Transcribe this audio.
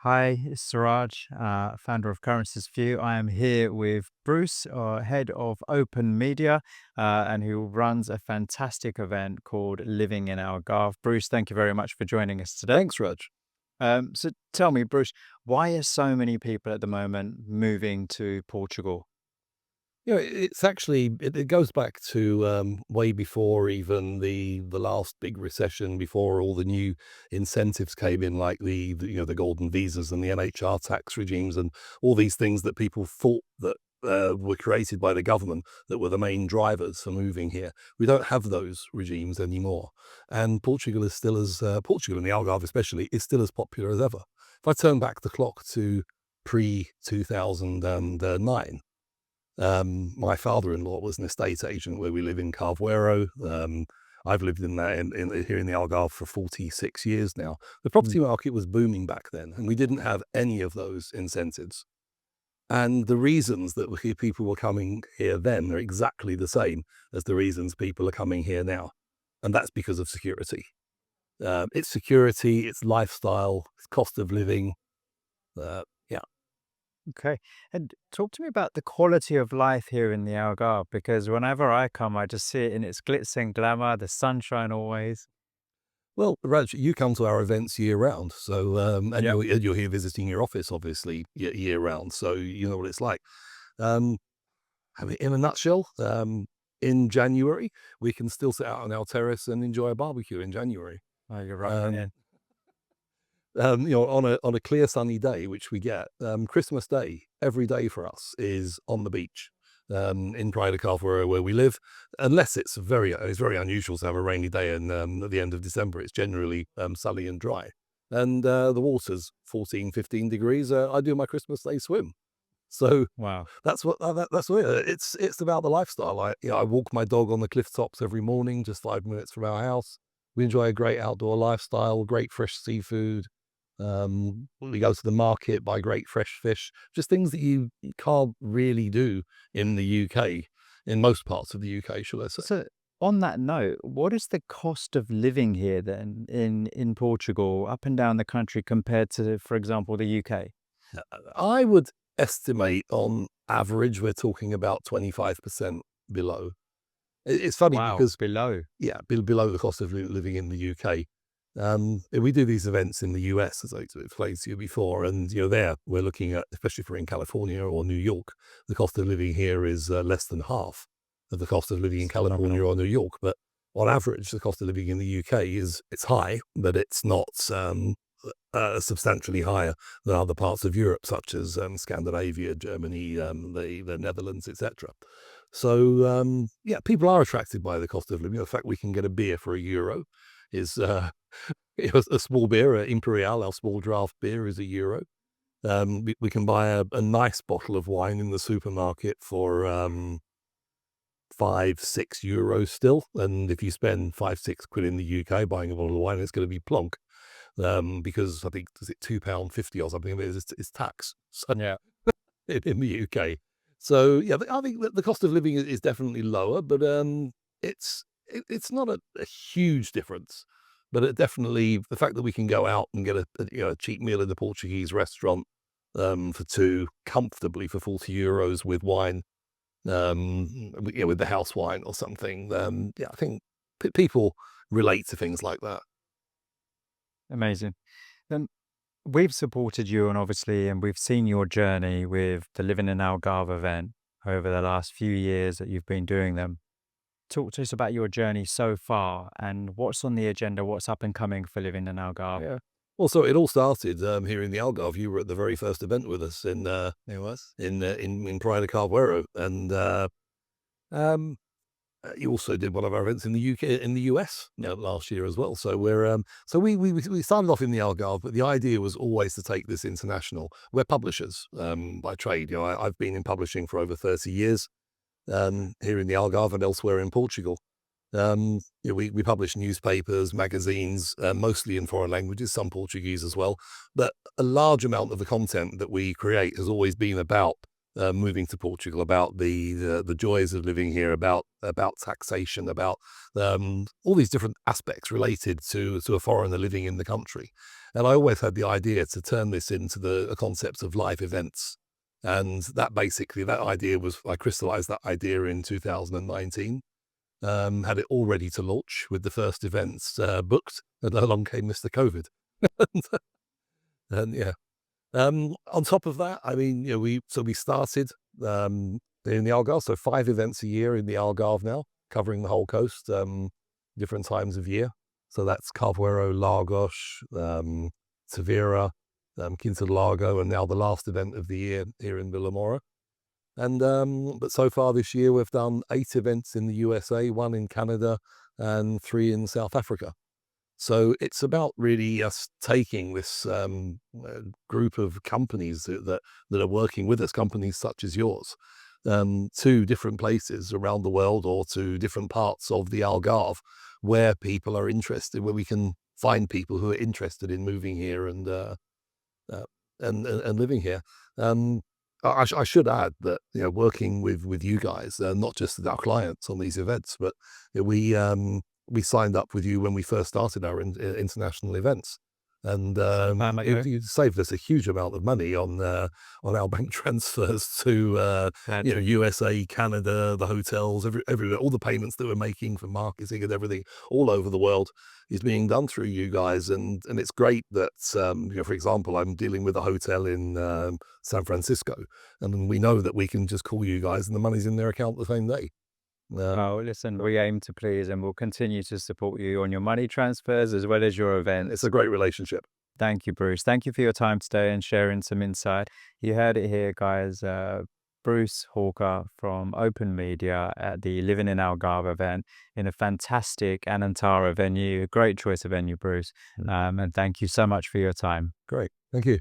Hi, it's Siraj, founder of Currencies View. I am here with Bruce, head of Open Media, and who runs a fantastic event called Living in Algarve. Bruce, thank you very much for joining us today. Thanks, Raj. So tell me, Bruce, why are so many people at the moment moving to Portugal? It's actually it goes back to way before even the last big recession, before all the new incentives came in, like the golden visas and the NHR tax regimes and all these things that people thought that were created by the government that were the main drivers for moving here. We don't have those regimes anymore, and Portugal is still as Portugal and the Algarve especially is still as popular as ever. If I turn back the clock to pre 2009. My father-in-law was an estate agent where we live in Carvuero. I've lived in that here in the Algarve for 46 years now. The Mm. property market was booming back then, and we didn't have any of those incentives. And the reasons that people were coming here then are exactly the same as the reasons people are coming here now, and that's because of security. It's security, it's lifestyle, it's cost of living. Yeah. Okay. And talk to me about the quality of life here in the Algarve, because whenever I come, I just see it in its glitz and glamour, the sunshine always. Well, Raj, you come to our events year round, so and Yep. you're here visiting your office, obviously, year round, so you know what it's like. Um, I mean, in a nutshell, in January we can still sit out on our terrace and enjoy a barbecue in January. Oh, you're rubbing it Um, in. on a clear sunny day, which we get, Christmas Day every day for us is on the beach. In Praia de Carvalho, where we live, unless it's very unusual to have a rainy day, and at the end of December, it's generally sunny and dry, and the water's 14, 15 degrees. I do my Christmas Day swim, so Wow. that's what it's about the lifestyle. I walk my dog on the cliff tops every morning, just 5 minutes from our house. We enjoy a great outdoor lifestyle, great fresh seafood. We go to the market, buy great fresh fish, just things that you can't really do in the UK, in most parts of the UK, shall I say. So, on that note, what is the cost of living here then in Portugal, up and down the country compared to, for example, the UK? I would estimate on average, we're talking about 25% below. It's funny Wow, because, below. yeah, below the cost of living in the UK. We do these events in the US, as I explained to you before, and there we're looking at, especially if we're in California or New York, the cost of living here is less than half of the cost of living in It's California phenomenal. or New York. But on average, the cost of living in the UK it's high, but it's not substantially higher than other parts of Europe, such as Scandinavia, Germany, the Netherlands, etc. So yeah, people are attracted by the cost of living. The fact we can get a beer for €1 is a small beer, Imperial, our small draft beer, is €1. We can buy a nice bottle of wine in the supermarket for 5, €6 still. And if you spend 5, 6 quid in the UK buying a bottle of wine, it's going to be plonk, because I think, is it £2.50 or something? It's tax so, Yeah. in the UK. So yeah, I think that the cost of living is definitely lower, but it's not a huge difference. But it definitely, the fact that we can go out and get a cheap meal in the Portuguese restaurant for two comfortably for €40 with wine, with the house wine or something. Yeah, I think people relate to things like that. Amazing. Then we've supported you and we've seen your journey with the Living in Algarve event over the last few years that you've been doing them. Talk to us about your journey so far and what's on the agenda, what's up and coming for Living in Algarve. Yeah. Well, so it all started here in the Algarve. You were at the very first event with us It was. in Praia de Carvuero, and um, you also did one of our events in the UK, in the US, last year as well. So we started off in the Algarve, but the idea was always to take this international. We're publishers by trade. I've been in publishing for over 30 years here in the Algarve and elsewhere in Portugal. We publish newspapers, magazines, mostly in foreign languages, some Portuguese as well. But a large amount of the content that we create has always been about moving to Portugal, about the joys of living here, about taxation, about all these different aspects related to a foreigner living in the country. And I always had the idea to turn this into the concept of live events. And that idea was, I crystallized that idea in 2019. Had it all ready to launch with the first events booked, and along came Mr. COVID. And yeah. On top of that, I mean, we started in the Algarve, so 5 events a year in the Algarve now, covering the whole coast, different times of year. So that's Carvoeiro, Lagos, Tavira, Quinta do Lago, and now the last event of the year here in Vilamora. And but so far this year, we've done 8 events in the USA, 1 in Canada, and 3 in South Africa. So it's about really us taking this group of companies that are working with us, companies such as yours, to different places around the world, or to different parts of the Algarve where people are interested, where we can find people who are interested in moving here and living here. I should add that, working with you guys, not just with our clients on these events, but we signed up with you when we first started our international events, and you saved us a huge amount of money on our bank transfers to USA, Canada, the hotels, everywhere. All the payments that we're making for marketing and everything all over the world is being done through you guys, and it's great that for example, I'm dealing with a hotel in San Francisco, and we know that we can just call you guys and the money's in their account the same day. Oh, listen, we aim to please, and we'll continue to support you on your money transfers as well as your events. It's a great relationship. Thank you, Bruce. Thank you for your time today and sharing some insight. You heard it here, guys. Bruce Hawker from Open Media at the Living in Algarve event in a fantastic Anantara venue. Great choice of venue, Bruce. And thank you so much for your time. Great. Thank you.